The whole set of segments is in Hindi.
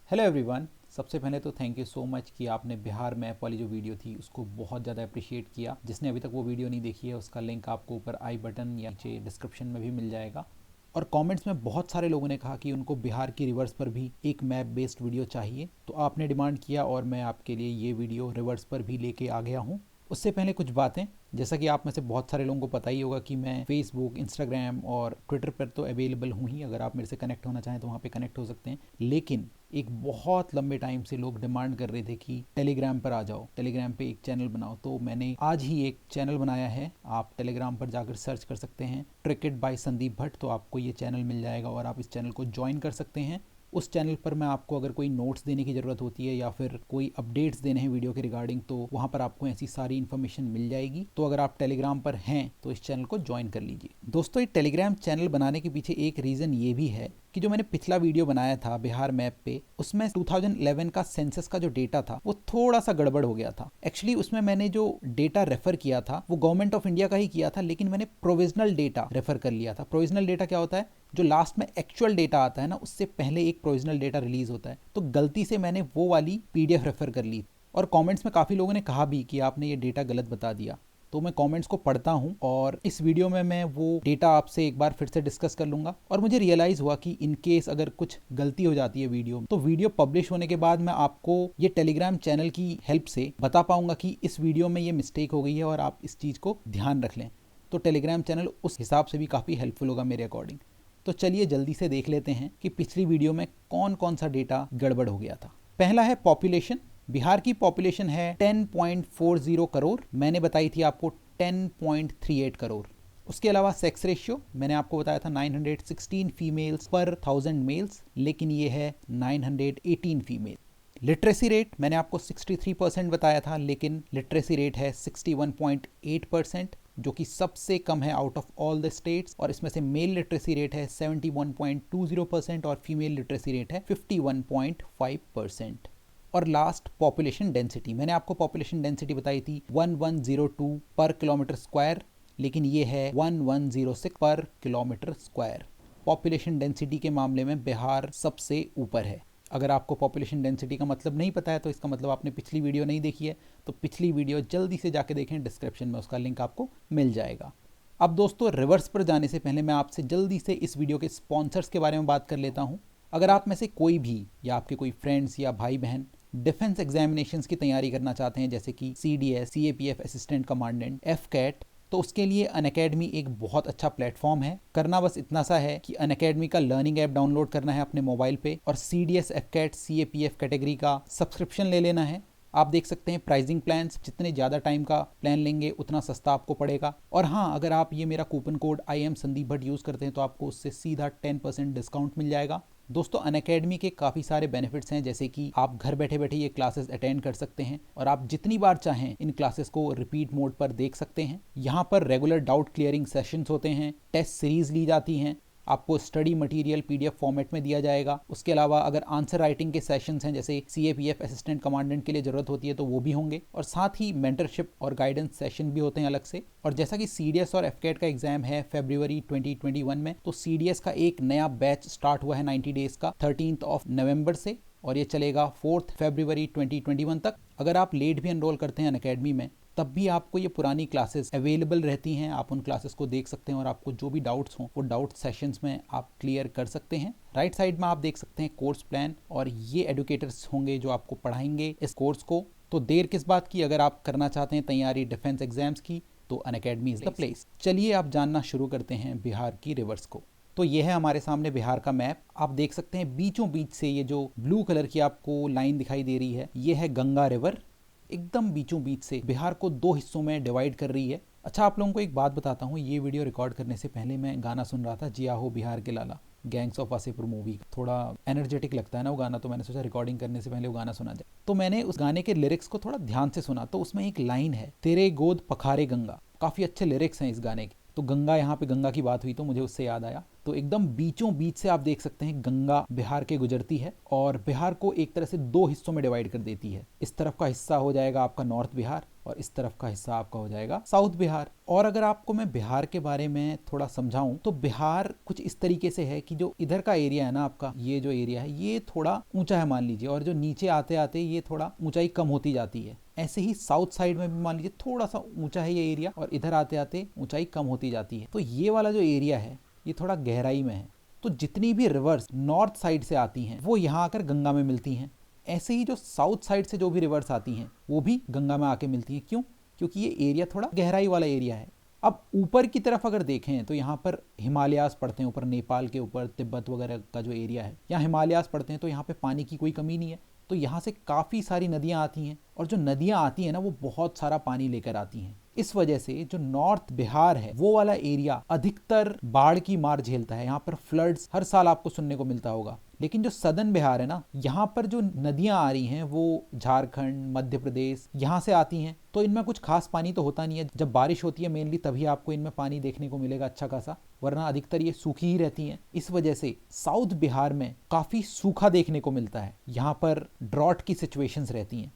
Hello everyone. सबसे पहले तो थैंक यू सो मच कि आपने बिहार मैप वाली जो वीडियो थी उसको बहुत ज़्यादा अप्रिशिएट किया। जिसने अभी तक वो वीडियो नहीं देखी है उसका लिंक आपको ऊपर आई बटन या नीचे डिस्क्रिप्शन में भी मिल जाएगा। और कमेंट्स में बहुत सारे लोगों ने कहा कि उनको बिहार की रिवर्स पर भी एक मैप बेस्ड वीडियो चाहिए, तो आपने डिमांड किया और मैं आपके लिए ये वीडियो रिवर्स पर भी लेके आ गया हूँ। उससे पहले कुछ बातें, जैसा कि आप में से बहुत सारे लोगों को पता ही होगा कि मैं फेसबुक, इंस्टाग्राम और ट्विटर पर तो अवेलेबल हूँ ही। अगर आप मेरे से कनेक्ट होना चाहें तो वहाँ पे कनेक्ट हो सकते हैं। लेकिन एक बहुत लंबे टाइम से लोग डिमांड कर रहे थे कि टेलीग्राम पर आ जाओ, टेलीग्राम पे एक चैनल बनाओ। तो मैंने आज ही एक चैनल बनाया है। आप टेलीग्राम पर जाकर सर्च कर सकते हैं ट्रिकेट बाय संदीप भट्ट, तो आपको ये चैनल मिल जाएगा और आप इस चैनल को ज्वाइन कर सकते हैं। उस चैनल पर मैं आपको अगर कोई नोट्स देने की ज़रूरत होती है या फिर कोई अपडेट्स देने हैं वीडियो के रिगार्डिंग, तो वहाँ पर आपको ऐसी सारी इन्फॉर्मेशन मिल जाएगी। तो अगर आप टेलीग्राम पर हैं तो इस चैनल को ज्वाइन कर लीजिए। दोस्तों, ये टेलीग्राम चैनल बनाने के पीछे एक रीज़न ये भी है कि जो मैंने पिछला वीडियो बनाया था बिहार मैप पे, उसमें 2011 का सेंसस का जो डेटा था वो थोड़ा सा गड़बड़ हो गया था। एक्चुअली उसमें मैंने जो डेटा रेफर किया था वो गवर्नमेंट ऑफ इंडिया का ही किया था, लेकिन मैंने प्रोविजनल डेटा रेफर कर लिया था। प्रोविजनल डेटा क्या होता है? जो लास्ट में एक्चुअल डेटा आता है ना, उससे पहले एक प्रोविजनल डेटा रिलीज होता है। तो गलती से मैंने वो वाली पीडीएफ रेफर कर ली और कमेंट्स में काफ़ी लोगों ने कहा भी कि आपने ये डेटा गलत बता दिया। तो मैं कमेंट्स को पढ़ता हूँ और इस वीडियो में मैं वो डेटा आपसे एक बार फिर से डिस्कस कर लूँगा। और मुझे रियलाइज़ हुआ कि इन केस अगर कुछ गलती हो जाती है वीडियो में, तो वीडियो पब्लिश होने के बाद मैं आपको ये टेलीग्राम चैनल की हेल्प से बता पाऊँगा कि इस वीडियो में ये मिस्टेक हो गई है और आप इस चीज़ को ध्यान रख लें। तो टेलीग्राम चैनल उस हिसाब से भी काफ़ी हेल्पफुल होगा मेरे अकॉर्डिंग। तो चलिए जल्दी से देख लेते हैं कि पिछली वीडियो में कौन कौन सा डेटा गड़बड़ हो गया था। पहला है पॉपुलेशन। बिहार की पॉपुलेशन है 10.40 करोड़, मैंने बताई थी आपको 10.38 करोड़। उसके अलावा सेक्स रेशियो मैंने आपको बताया था 916 फीमेल्स पर 1000 मेल्स, लेकिन ये है 918 फीमेल। लिटरेसी रेट मैंने आपको 63% बताया था, लेकिन लिटरेसी रेट है 61.8%, जो कि सबसे कम है out of all the states. और इसमें से मेल लिटरेसी रेट है 71.20% और फीमेल लिटरेसी रेट है 51.5%। और लास्ट पॉपुलेशन डेंसिटी, मैंने आपको पॉपुलेशन डेंसिटी बताई थी 1102 पर किलोमीटर स्क्वायर, लेकिन ये है 1106 पर किलोमीटर स्क्वायर। पॉपुलेशन डेंसिटी के मामले में बिहार सबसे ऊपर है। अगर आपको पॉपुलेशन डेंसिटी का मतलब नहीं पता है तो इसका मतलब आपने पिछली वीडियो नहीं देखी है। तो पिछली वीडियो जल्दी से जाके देखें, डिस्क्रिप्शन में उसका लिंक आपको मिल जाएगा। अब दोस्तों, रिवर्स पर जाने से पहले मैं आपसे जल्दी से इस वीडियो के स्पॉन्सर्स के बारे में बात कर लेता हूँ। अगर आप में से कोई भी या आपके कोई फ्रेंड्स या भाई बहन डिफेंस एग्जामिनेशंस की तैयारी करना चाहते हैं, जैसे कि CDS, CAPF assistant commandant, FCAT, तो उसके लिए अनअकैडमी एक बहुत अच्छा प्लेटफॉर्म है। करना बस इतना सा है कि अनअकैडमी का लर्निंग ऐप डाउनलोड करना है अपने मोबाइल पे और CDS, FCAT, CAPF कैटेगरी का सब्सक्रिप्शन ले लेना है। आप देख सकते हैं प्राइसिंग प्लान्स, जितने ज़्यादा टाइम का प्लान लेंगे उतना सस्ता आपको पड़ेगा। और हाँ, अगर आप ये मेरा coupon code IM Sandeep Bhatt use करते हैं तो आपको उससे सीधा 10% डिस्काउंट मिल जाएगा। दोस्तों, अनअकैडमी के काफ़ी सारे बेनिफिट्स हैं, जैसे कि आप घर बैठे बैठे ये क्लासेस अटेंड कर सकते हैं और आप जितनी बार चाहें इन क्लासेस को रिपीट मोड पर देख सकते हैं। यहाँ पर रेगुलर डाउट क्लियरिंग सेशंस होते हैं, टेस्ट सीरीज ली जाती हैं, आपको स्टडी मटेरियल PDF फॉर्मेट में दिया जाएगा। उसके अलावा अगर आंसर राइटिंग के सेशंस हैं, जैसे CAPF असिस्टेंट कमांडेंट के लिए ज़रूरत होती है, तो वो भी होंगे। और साथ ही मेंटरशिप और गाइडेंस सेशन भी होते हैं अलग से। और जैसा कि CDS और FCAT का एग्जाम है फरवरी 2021 में, तो CDS का एक नया बैच स्टार्ट हुआ है 90 डेज का 13 नवंबर से, और ये चलेगा 4 फरवरी 2021 तक। अगर आप लेट भी एनरोल करते हैं अनअकैडमी में, तब भी आपको ये पुरानी क्लासेस अवेलेबल रहती हैं। आप उन क्लासेस को देख सकते हैं और आपको जो भी डाउट्स हों वो डाउट सेशंस में आप क्लियर कर सकते हैं। राइट साइड में आप देख सकते हैं कोर्स प्लान, और ये एडुकेटर्स होंगे जो आपको पढ़ाएंगे इस कोर्स को। तो देर किस बात की, अगर आप करना चाहते हैं तैयारी डिफेंस एग्जाम्स की, तो अनअकैडमी इज द प्लेस। चलिए आप जानना शुरू करते हैं बिहार की रिवर्स को। तो ये है हमारे सामने बिहार का मैप। आप देख सकते हैं बीचों बीच से ये जो ब्लू कलर की आपको लाइन दिखाई दे रही है, ये है गंगा रिवर। एकदम बीचों बीच से बिहार को 2 हिस्सों में डिवाइड कर रही है। अच्छा, आप लोगों को एक बात बताता हूँ, ये वीडियो रिकॉर्ड करने से पहले मैं गाना सुन रहा था, जिया हो बिहार के लाला, गैंग्स ऑफ वासेपुर मूवी का। थोड़ा एनर्जेटिक लगता है ना वो गाना, तो मैंने सोचा रिकॉर्डिंग करने से पहले वो गाना सुना जाए। तो मैंने उस गाने के लिरिक्स को थोड़ा ध्यान से सुना, तो उसमें एक लाइन है, तेरे गोद पखारे गंगा। काफ़ी अच्छे लिरिक्स हैं इस गाने के। तो गंगा, यहाँ पे गंगा की बात हुई तो मुझे उससे याद आया। तो एकदम बीचों बीच से आप देख सकते हैं गंगा बिहार के गुजरती है और बिहार को एक तरह से दो हिस्सों में डिवाइड कर देती है। इस तरफ का हिस्सा हो जाएगा आपका नॉर्थ बिहार और इस तरफ का हिस्सा आपका हो जाएगा साउथ बिहार। और अगर आपको मैं बिहार के बारे में थोड़ा समझाऊं तो बिहार कुछ इस तरीके से है कि जो इधर का एरिया है ना आपका, ये जो एरिया है ये थोड़ा ऊंचा है मान लीजिए, और जो नीचे आते आते ये थोड़ा ऊंचाई कम होती जाती है। ऐसे ही साउथ साइड में भी मान लीजिए थोड़ा सा ऊंचा है ये एरिया और इधर आते आते ऊंचाई कम होती जाती है। तो ये वाला जो एरिया है ये थोड़ा गहराई में है। तो जितनी भी रिवर्स नॉर्थ साइड से आती हैं वो यहाँ आकर गंगा में मिलती हैं। ऐसे ही जो साउथ साइड से जो भी रिवर्स आती हैं वो भी गंगा में आके मिलती हैं। क्यों? क्योंकि ये एरिया थोड़ा गहराई वाला एरिया है। अब ऊपर की तरफ अगर देखें तो यहाँ पर हिमालयास पड़ते हैं, ऊपर नेपाल के ऊपर तिब्बत वगैरह का जो एरिया है, यहाँ हिमालयास पड़ते हैं, तो यहाँ पे पानी की कोई कमी नहीं है। तो यहाँ से काफ़ी सारी नदियाँ आती हैं और जो नदियाँ आती हैं ना वो बहुत सारा पानी लेकर आती हैं। इस वजह से जो नॉर्थ बिहार है वो वाला एरिया अधिकतर बाढ़ की मार झेलता है। यहाँ पर फ्लड्स हर साल आपको सुनने को मिलता होगा। लेकिन जो सदर्न बिहार है ना, यहाँ पर जो नदियाँ आ रही हैं वो झारखंड, मध्य प्रदेश यहाँ से आती हैं। तो इनमें कुछ खास पानी तो होता नहीं है। जब बारिश होती है मेनली तभी आपको इनमें पानी देखने को मिलेगा अच्छा खासा, वरना अधिकतर ये सूखी ही रहती हैं। इस वजह से साउथ बिहार में काफ़ी सूखा देखने को मिलता है। यहाँ पर ड्रॉट की सिचुएशंस रहती हैं।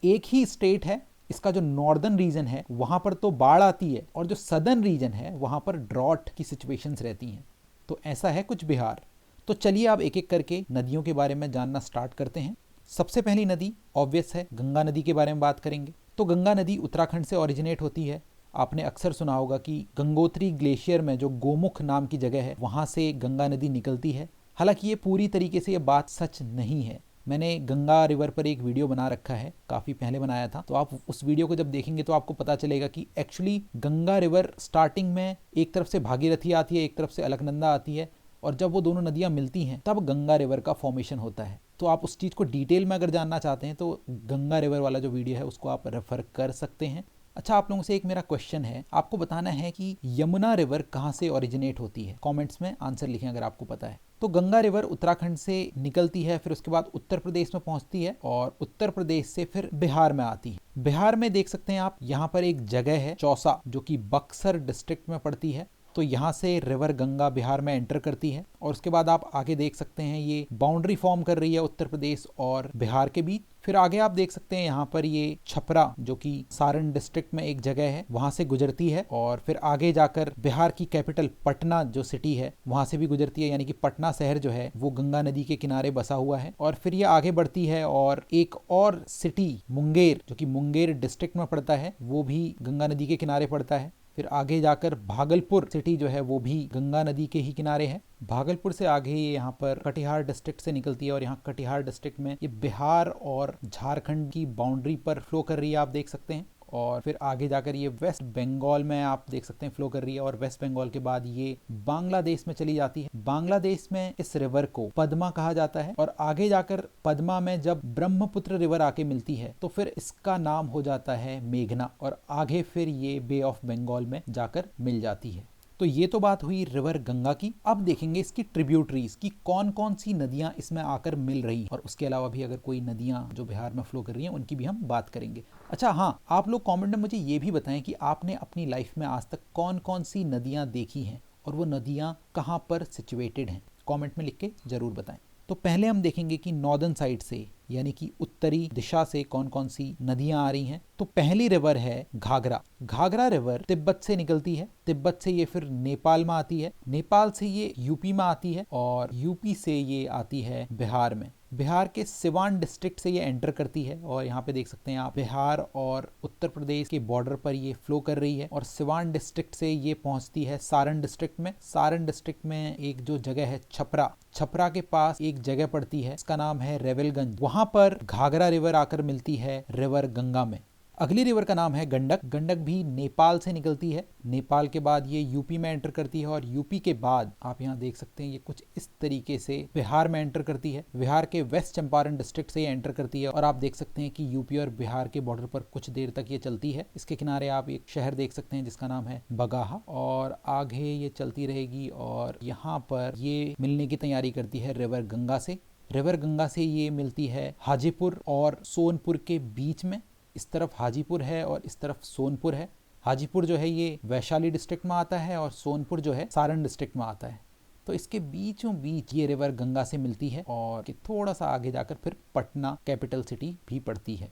एक ही स्टेट है, इसका जो नॉर्दर्न रीजन है वहाँ पर तो बाढ़ आती है और जो सदर्न रीजन है वहाँ पर ड्रॉट की सिचुएशंस रहती हैं। तो ऐसा है कुछ बिहार। तो चलिए आप एक एक करके नदियों के बारे में जानना स्टार्ट करते हैं। सबसे पहली नदी ऑब्वियस है, गंगा नदी के बारे में बात करेंगे। तो गंगा नदी उत्तराखंड से ओरिजिनेट होती है। आपने अक्सर सुना होगा कि गंगोत्री ग्लेशियर में जो गोमुख नाम की जगह है वहाँ से गंगा नदी निकलती है। हालांकि ये पूरी तरीके से ये बात सच नहीं है। मैंने गंगा रिवर पर एक वीडियो बना रखा है, काफ़ी पहले बनाया था, तो आप उस वीडियो को जब देखेंगे तो आपको पता चलेगा कि एक्चुअली गंगा रिवर स्टार्टिंग में एक तरफ से भागीरथी आती है, एक तरफ से अलकनंदा आती है, और जब वो दोनों नदियाँ मिलती हैं तब गंगा रिवर का फॉर्मेशन होता है। तो आप उस चीज़ को डिटेल में अगर जानना चाहते हैं तो गंगा रिवर वाला जो वीडियो है उसको आप रेफर कर सकते हैं। अच्छा, आप लोगों से एक मेरा क्वेश्चन है, आपको बताना है कि यमुना रिवर कहाँ से ओरिजिनेट होती है। कमेंट्स में आंसर लिखें अगर आपको पता है। तो गंगा रिवर उत्तराखंड से निकलती है, फिर उसके बाद उत्तर प्रदेश में पहुंचती है और उत्तर प्रदेश से फिर बिहार में आती है। बिहार में देख सकते हैं आप, यहाँ पर एक जगह है चौसा जो कि बक्सर डिस्ट्रिक्ट में पड़ती है। तो यहाँ से रिवर गंगा बिहार में एंटर करती है और उसके बाद आप आगे देख सकते हैं ये बाउंड्री फॉर्म कर रही है उत्तर प्रदेश और बिहार के बीच। फिर आगे आप देख सकते हैं यहाँ पर ये छपरा जो कि सारण डिस्ट्रिक्ट में एक जगह है वहाँ से गुजरती है और फिर आगे जाकर बिहार की कैपिटल पटना जो सिटी है वहाँ से भी गुजरती है। यानी कि पटना शहर जो है वो गंगा नदी के किनारे बसा हुआ है। और फिर ये आगे बढ़ती है और एक और सिटी मुंगेर जो कि मुंगेर डिस्ट्रिक्ट में पड़ता है वो भी गंगा नदी के किनारे पड़ता है। फिर आगे जाकर भागलपुर सिटी जो है वो भी गंगा नदी के ही किनारे है। भागलपुर से आगे ये यहाँ पर कटिहार डिस्ट्रिक्ट से निकलती है और यहाँ कटिहार डिस्ट्रिक्ट में ये बिहार और झारखंड की बाउंड्री पर फ्लो कर रही है, आप देख सकते हैं। और फिर आगे जाकर ये वेस्ट बंगाल में आप देख सकते हैं फ्लो कर रही है और वेस्ट बंगाल के बाद ये बांग्लादेश में चली जाती है। बांग्लादेश में इस रिवर को पद्मा कहा जाता है और आगे जाकर पद्मा में जब ब्रह्मपुत्र रिवर आके मिलती है तो फिर इसका नाम हो जाता है मेघना और आगे फिर ये बे ऑफ बंगाल में जाकर मिल जाती है। तो ये तो बात हुई रिवर गंगा की। अब देखेंगे इसकी ट्रिब्यूटरीज की कौन कौन सी नदियां इसमें आकर मिल रही हैं और उसके अलावा भी अगर कोई नदियां जो बिहार में फ्लो कर रही हैं उनकी भी हम बात करेंगे। अच्छा हाँ, आप लोग कमेंट में मुझे ये भी बताएं कि आपने अपनी लाइफ में आज तक कौन कौन सी नदियां देखी हैं और वो नदियां कहाँ पर सिचुएटेड हैं। कॉमेंट में लिख के जरूर बताएं। तो पहले हम देखेंगे कि नॉर्दर्न साइड से यानी कि उत्तरी दिशा से कौन कौन सी नदियां आ रही हैं। तो पहली रिवर है घाघरा। घाघरा रिवर तिब्बत से निकलती है, तिब्बत से ये फिर नेपाल में आती है, नेपाल से ये यूपी में आती है और यूपी से ये आती है बिहार में। बिहार के सिवान डिस्ट्रिक्ट से ये एंटर करती है और यहाँ पे देख सकते हैं आप बिहार और उत्तर प्रदेश के बॉर्डर पर ये फ्लो कर रही है और सिवान डिस्ट्रिक्ट से ये पहुँचती है सारण डिस्ट्रिक्ट में। सारण डिस्ट्रिक्ट में एक जो जगह है छपरा, छपरा के पास एक जगह पड़ती है, इसका नाम है रेवलगंज। वहां पर घाघरा रिवर आकर मिलती है रिवर गंगा में। अगली रिवर का नाम है गंडक। गंडक भी नेपाल से निकलती है, नेपाल के बाद ये यूपी में एंटर करती है और यूपी के बाद आप यहाँ देख सकते हैं ये कुछ इस तरीके से बिहार में एंटर करती है। बिहार के वेस्ट चंपारण डिस्ट्रिक्ट से ये एंटर करती है और आप देख सकते हैं कि यूपी और बिहार के बॉर्डर पर कुछ देर तक ये चलती है। इसके किनारे आप एक शहर देख सकते हैं जिसका नाम है बगाहा और आगे ये चलती रहेगी और यहाँ पर ये मिलने की तैयारी करती है रिवर गंगा से। रिवर गंगा से ये मिलती है हाजीपुर और सोनपुर के बीच में। इस तरफ हाजीपुर है और इस तरफ सोनपुर है। हाजीपुर जो है ये वैशाली डिस्ट्रिक्ट में आता है और सोनपुर जो है सारण डिस्ट्रिक्ट में आता है। तो इसके बीचों बीच ये रिवर गंगा से मिलती है और थोड़ा सा आगे जाकर फिर पटना कैपिटल सिटी भी पड़ती है।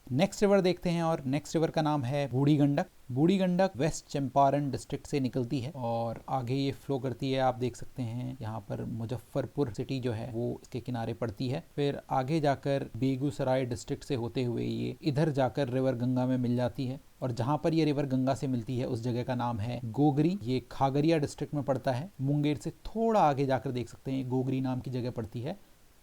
नेक्स्ट रिवर देखते हैं और नेक्स्ट रिवर का नाम है बूढ़ी गंडक। बूढ़ी गंडक वेस्ट चंपारण डिस्ट्रिक्ट से निकलती है और आगे ये फ्लो करती है। आप देख सकते हैं यहाँ पर मुजफ्फरपुर सिटी जो है वो इसके किनारे पड़ती है। फिर आगे जाकर बेगूसराय डिस्ट्रिक्ट से होते हुए ये इधर जाकर रिवर गंगा में मिल जाती है और जहाँ पर ये रिवर गंगा से मिलती है उस जगह का नाम है गोगरी। ये खागरिया डिस्ट्रिक्ट में पड़ता है। मुंगेर से थोड़ा आगे जाकर देख सकते हैं गोगरी नाम की जगह पड़ती है।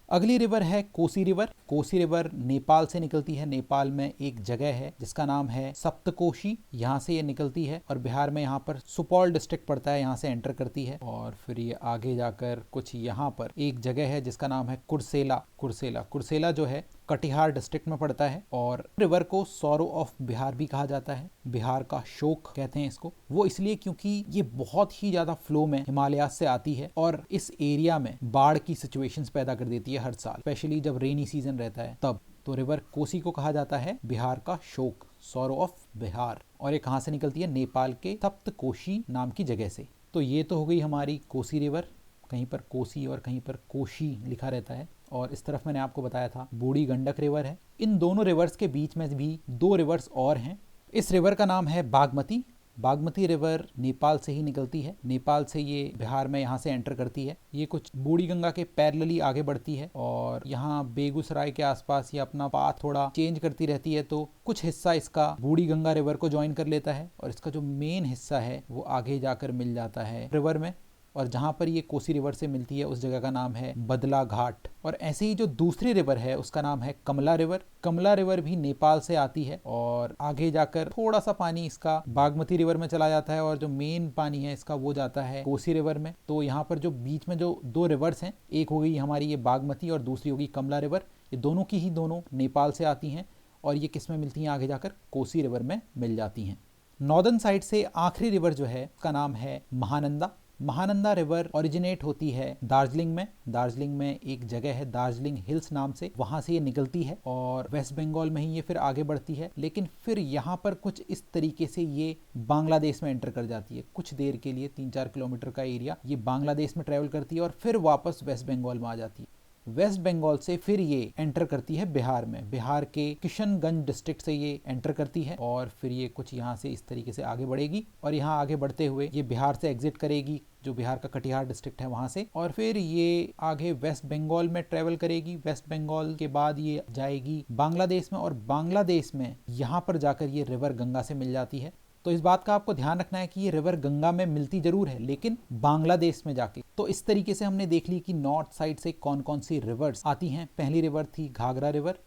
अगली रिवर है कोसी रिवर। कोसी रिवर नेपाल से निकलती है। नेपाल में एक जगह है जिसका नाम है सप्तकोशी, यहाँ से ये निकलती है और बिहार में यहाँ पर सुपौल डिस्ट्रिक्ट पड़ता है, यहाँ से एंटर करती है और फिर ये आगे जाकर कुछ यहाँ पर एक जगह है जिसका नाम है कुर्सेला। कुर्सेला कुर्सेला जो है कटिहार डिस्ट्रिक्ट में पड़ता है और रिवर को सौरो ऑफ बिहार भी कहा जाता है। बिहार का शोक कहते हैं इसको, वो इसलिए क्योंकि ये बहुत ही ज्यादा फ्लो में हिमालय से आती है और इस एरिया में बाढ़ की सिचुएशंस पैदा कर देती है हर साल, स्पेशली जब रेनी सीजन रहता है तब। तो रिवर कोसी को कहा जाता है बिहार का शोक, सौरो ऑफ बिहार। और ये कहाँ से निकलती है? नेपाल के सप्तकोशी नाम की जगह से। तो ये तो हो गई हमारी कोसी रिवर, कहीं पर कोसी और कहीं पर कोशी लिखा रहता है। और इस तरफ मैंने आपको बताया था बूढ़ी गंडक रिवर है। इन दोनों रिवर्स के बीच में भी दो रिवर्स और हैं। इस रिवर का नाम है बागमती। बागमती रिवर नेपाल से ही निकलती है। नेपाल से ये बिहार में यहाँ से एंटर करती है। ये कुछ बूढ़ी गंगा के पैरेलली आगे बढ़ती है और यहाँ बेगूसराय के आसपास ये अपना पाथ थोड़ा चेंज करती रहती है। तो कुछ हिस्सा इसका बूढ़ी गंगा रिवर को ज्वाइन कर लेता है और इसका जो मेन हिस्सा है वो आगे जाकर मिल जाता है रिवर में। और जहाँ पर ये कोसी रिवर से मिलती है उस जगह का नाम है बदला घाट। और ऐसे ही जो दूसरी रिवर है उसका नाम है कमला रिवर। कमला रिवर भी नेपाल से आती है और आगे जाकर थोड़ा सा पानी इसका बागमती रिवर में चला जाता है और जो मेन पानी है इसका वो जाता है कोसी रिवर में। तो यहाँ पर जो बीच में जो दो रिवर्स हैं, एक हो गई हमारी ये बागमती और दूसरी होगी कमला रिवर। ये दोनों की ही दोनों नेपाल से आती हैं और ये किस में मिलती हैं? आगे जाकर कोसी रिवर में मिल जाती हैं। नॉर्दर्न साइड से आखिरी रिवर जो है उसका नाम है महानंदा। महानंदा रिवर ओरिजिनेट होती है दार्जिलिंग में। दार्जिलिंग में एक जगह है दार्जिलिंग हिल्स नाम से, वहां से ये निकलती है और वेस्ट बंगाल में ही ये फिर आगे बढ़ती है। लेकिन फिर यहाँ पर कुछ इस तरीके से ये बांग्लादेश में एंटर कर जाती है। कुछ देर के लिए 3-4 किलोमीटर का एरिया ये बांग्लादेश में ट्रेवल करती है और फिर वापस वेस्ट बंगाल में आ जाती है। वेस्ट बंगाल से फिर ये एंटर करती है बिहार में। बिहार के किशनगंज डिस्ट्रिक्ट से ये एंटर करती है और फिर ये कुछ यहाँ से इस तरीके से आगे बढ़ेगी और यहाँ आगे बढ़ते हुए ये बिहार से एग्जिट करेगी, जो बिहार का कटिहार डिस्ट्रिक्ट है वहां से, और फिर ये आगे वेस्ट बंगाल में ट्रेवल करेगी। वेस्ट बंगाल के बाद ये जाएगी बांग्लादेश में और बांग्लादेश में यहाँ पर जाकर ये रिवर गंगा से मिल जाती है। तो इस बात का आपको ध्यान रखना है कि ये रिवर गंगा में मिलती जरूर है लेकिन बांग्लादेश में जाके। तो इस तरीके से हमने देख ली कि नॉर्थ साइड से कौन कौन सी रिवर्स आती हैं। पहली रिवर थी घाघरा रिवर।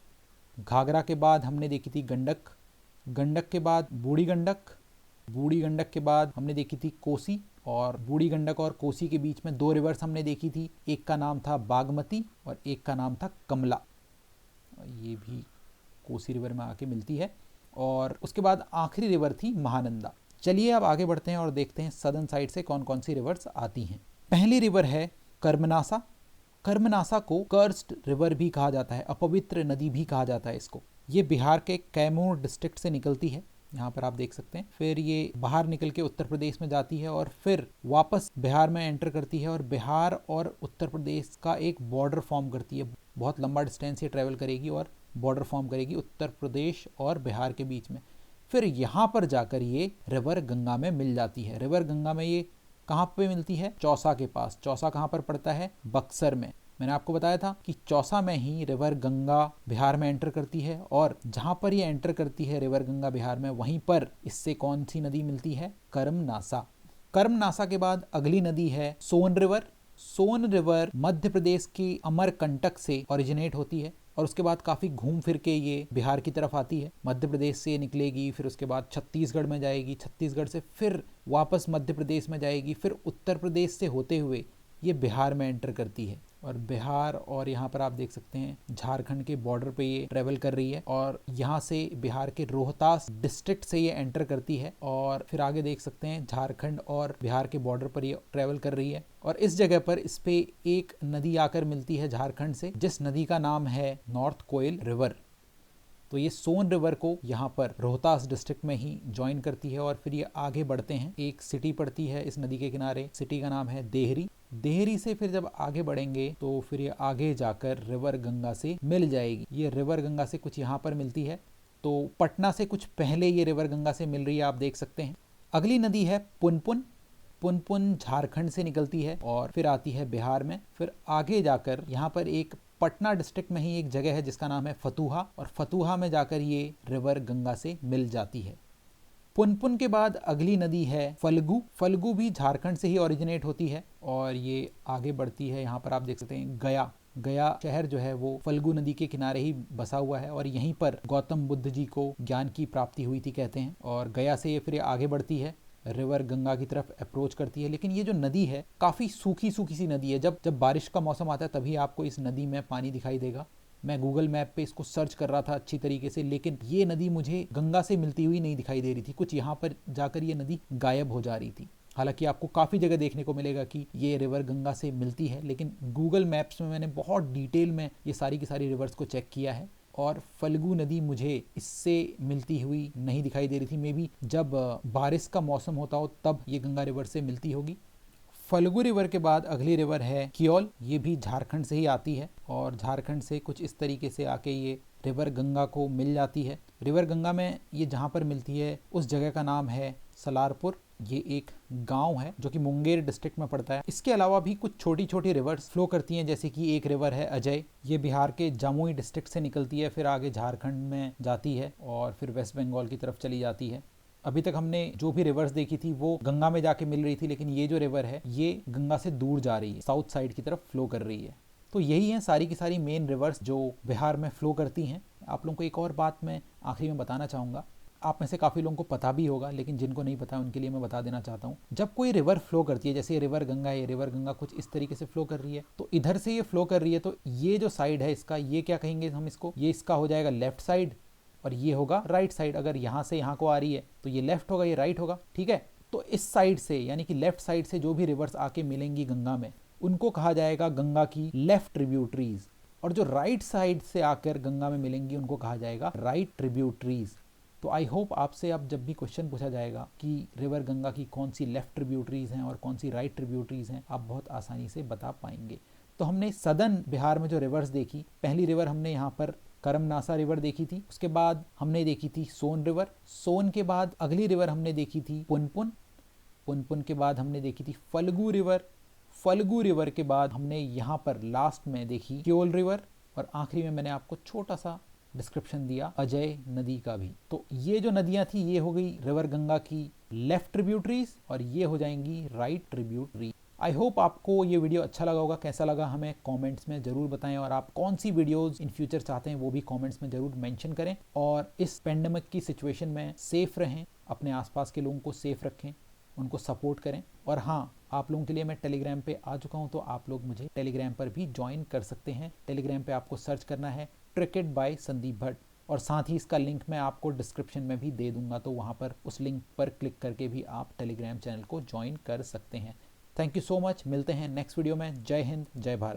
घाघरा के बाद हमने देखी थी गंडक। गंडक के बाद बूढ़ी गंडक। बूढ़ी गंडक के बाद हमने देखी थी कोसी। और बूढ़ी गंडक और कोसी के बीच में दो रिवर्स हमने देखी थी, एक का नाम था बागमती और एक का नाम था कमला। ये भी कोसी रिवर में आके मिलती है। और उसके बाद आखिरी रिवर थी महानंदा। चलिए अब आगे बढ़ते हैं और देखते हैं सदर्न साइड से कौन कौन सी रिवर्स आती हैं। पहली रिवर है कर्मनासा। कर्मनासा को कर्स्ड रिवर भी कहा जाता है, अपवित्र नदी भी कहा जाता है इसको। ये बिहार के कैमूर डिस्ट्रिक्ट से निकलती है, यहाँ पर आप देख सकते हैं। फिर ये बाहर निकल के उत्तर प्रदेश में जाती है और फिर वापस बिहार में एंटर करती है और बिहार और उत्तर प्रदेश का एक बॉर्डर फॉर्म करती है। बहुत लंबा डिस्टेंस ये ट्रेवल करेगी और बॉर्डर फॉर्म करेगी उत्तर प्रदेश और बिहार के बीच में। फिर यहाँ पर जाकर ये रिवर गंगा में मिल जाती है। रिवर गंगा में ये कहाँ पे मिलती है? चौसा के पास। चौसा कहाँ पर पड़ता है? बक्सर में। मैंने आपको बताया था कि चौसा में ही रिवर गंगा बिहार में एंटर करती है और जहाँ पर ये एंटर करती है रिवर गंगा बिहार में, वहीं पर इससे कौन सी नदी मिलती है? कर्मनासा। कर्मनासा के बाद अगली नदी है सोन रिवर। सोन रिवर मध्य प्रदेश की अमरकंटक से ओरिजिनेट होती है और उसके बाद काफ़ी घूम फिर के ये बिहार की तरफ आती है। मध्य प्रदेश से निकलेगी, फिर उसके बाद छत्तीसगढ़ में जाएगी, छत्तीसगढ़ से फिर वापस मध्य प्रदेश में जाएगी, फिर उत्तर प्रदेश से होते हुए ये बिहार में एंटर करती है। और बिहार और यहाँ पर आप देख सकते हैं झारखंड के बॉर्डर पे ये ट्रेवल कर रही है और यहाँ से बिहार के रोहतास डिस्ट्रिक्ट से ये एंटर करती है और फिर आगे देख सकते हैं झारखंड और बिहार के बॉर्डर पर ये ट्रेवल कर रही है। और इस जगह पर इस पे एक नदी आकर मिलती है झारखंड से, जिस नदी का नाम है नॉर्थ कोयल रिवर। तो ये सोन रिवर को यहाँ पर रोहतास डिस्ट्रिक्ट में ही ज्वाइन करती है और फिर ये आगे बढ़ते हैं। एक सिटी पड़ती है इस नदी के किनारे, सिटी का नाम है देहरी। देहरी से फिर जब आगे बढ़ेंगे तो फिर ये आगे जाकर रिवर गंगा से मिल जाएगी। ये रिवर गंगा से कुछ यहाँ पर मिलती है, तो पटना से कुछ पहले ये रिवर गंगा से मिल रही है, आप देख सकते हैं। अगली नदी है पुनपुन। पुनपुन झारखंड से निकलती है और फिर आती है बिहार में। फिर आगे जाकर यहाँ पर एक पटना डिस्ट्रिक्ट में ही एक जगह है जिसका नाम है फतुहा, और फतुहा में जाकर ये रिवर गंगा से मिल जाती है। पुनपुन के बाद अगली नदी है फल्गु। फल्गु भी झारखंड से ही ओरिजिनेट होती है और ये आगे बढ़ती है। यहाँ पर आप देख सकते हैं गया। गया शहर जो है वो फल्गु नदी के किनारे ही बसा हुआ है और यहीं पर गौतम बुद्ध जी को ज्ञान की प्राप्ति हुई थी कहते हैं। और गया से ये फिर आगे बढ़ती है, रिवर गंगा की तरफ अप्रोच करती है। लेकिन ये जो नदी है काफ़ी सूखी सूखी सी नदी है। जब बारिश का मौसम आता है तभी आपको इस नदी में पानी दिखाई देगा। मैं गूगल मैप पे इसको सर्च कर रहा था अच्छी तरीके से, लेकिन ये नदी मुझे गंगा से मिलती हुई नहीं दिखाई दे रही थी। कुछ यहाँ पर जाकर ये नदी गायब हो जा रही थी। हालांकि आपको काफ़ी जगह देखने को मिलेगा कि ये रिवर गंगा से मिलती है, लेकिन गूगल मैप्स में मैंने बहुत डिटेल में ये सारी की सारी रिवर्स को चेक किया है और फल्गु नदी मुझे इससे मिलती हुई नहीं दिखाई दे रही थी। मे बी जब बारिश का मौसम होता हो तब ये गंगा रिवर से मिलती होगी। फल्गु रिवर के बाद अगली रिवर है कियोल। ये भी झारखंड से ही आती है और झारखंड से कुछ इस तरीके से आके ये रिवर गंगा को मिल जाती है। रिवर गंगा में ये जहाँ पर मिलती है उस जगह का नाम है सलारपुर। ये एक गांव है जो कि मुंगेर डिस्ट्रिक्ट में पड़ता है। इसके अलावा भी कुछ छोटी छोटी रिवर्स फ्लो करती हैं, जैसे कि एक रिवर है अजय। ये बिहार के जमुई डिस्ट्रिक्ट से निकलती है, फिर आगे झारखंड में जाती है और फिर वेस्ट बंगाल की तरफ चली जाती है। अभी तक हमने जो भी रिवर्स देखी थी वो गंगा में जाके मिल रही थी, लेकिन ये जो रिवर है ये गंगा से दूर जा रही है, साउथ साइड की तरफ फ्लो कर रही है। तो यही है सारी की सारी मेन रिवर्स जो बिहार में फ्लो करती हैं। आप लोगों को एक और बात मैं आखिरी में बताना चाहूँगा, आप में से काफ़ी लोगों को पता भी होगा, लेकिन जिनको नहीं पता उनके लिए मैं बता देना चाहता हूँ। जब कोई रिवर फ्लो करती है, जैसे ये रिवर गंगा है, ये रिवर गंगा कुछ इस तरीके से फ्लो कर रही है, तो इधर से ये फ्लो कर रही है, तो ये जो साइड है इसका, ये क्या कहेंगे हम इसको, ये इसका हो जाएगा लेफ्ट साइड और ये होगा राइट साइड। अगर यहाँ से यहाँ को आ रही है तो ये लेफ्ट होगा, ये राइट होगा, ठीक है। तो इस साइड से यानी कि लेफ्ट साइड से जो भी रिवर्स आके मिलेंगी गंगा में, उनको कहा जाएगा गंगा की लेफ्ट ट्रिब्यूटरीज, और जो राइट साइड से आकर गंगा में मिलेंगी उनको कहा जाएगा राइट ट्रिब्यूटरीज। तो आई होप आपसे अब जब भी क्वेश्चन पूछा जाएगा कि रिवर गंगा की कौन सी लेफ्ट ट्रिब्यूटरीज हैं और कौन सी राइट ट्रिब्यूटरीज हैं, आप बहुत आसानी से बता पाएंगे। तो हमने सदर्न बिहार में जो रिवर्स देखी, पहली रिवर हमने यहाँ पर करमनासा रिवर देखी थी, उसके बाद हमने देखी थी सोन रिवर, सोन के बाद अगली रिवर हमने देखी थी पुनपुन, पुनपुन के बाद हमने देखी थी फल्गु रिवर, फल्गु रिवर के बाद हमने यहाँ पर लास्ट में देखी कियोल रिवर, और आखिरी में मैंने आपको छोटा सा डिस्क्रिप्शन दिया अजय नदी का भी। तो ये जो नदियाँ थी ये हो गई रिवर गंगा की लेफ्ट ट्रिब्यूटरीज और ये हो जाएंगी राइट ट्रिब्यूटरी। आई होप आपको ये वीडियो अच्छा लगा होगा। कैसा लगा हमें कमेंट्स में ज़रूर बताएं, और आप कौन सी वीडियोस इन फ्यूचर चाहते हैं वो भी कमेंट्स में ज़रूर मेंशन करें। और इस पेंडेमिक की सिचुएशन में सेफ़ रहें, अपने आसपास के लोगों को सेफ़ रखें, उनको सपोर्ट करें। और हाँ, आप लोगों के लिए मैं टेलीग्राम पे आ चुका हूँ, तो आप लोग मुझे टेलीग्राम पर भी ज्वाइन कर सकते हैं। टेलीग्राम पे आपको सर्च करना है ट्रिकेट बाय संदीप भट्ट, और साथ ही इसका लिंक मैं आपको डिस्क्रिप्शन में भी दे दूंगा, तो वहाँ पर उस लिंक पर क्लिक करके भी आप टेलीग्राम चैनल को ज्वाइन कर सकते हैं। थैंक यू सो मच, मिलते हैं नेक्स्ट वीडियो में। जय हिंद, जय भारत।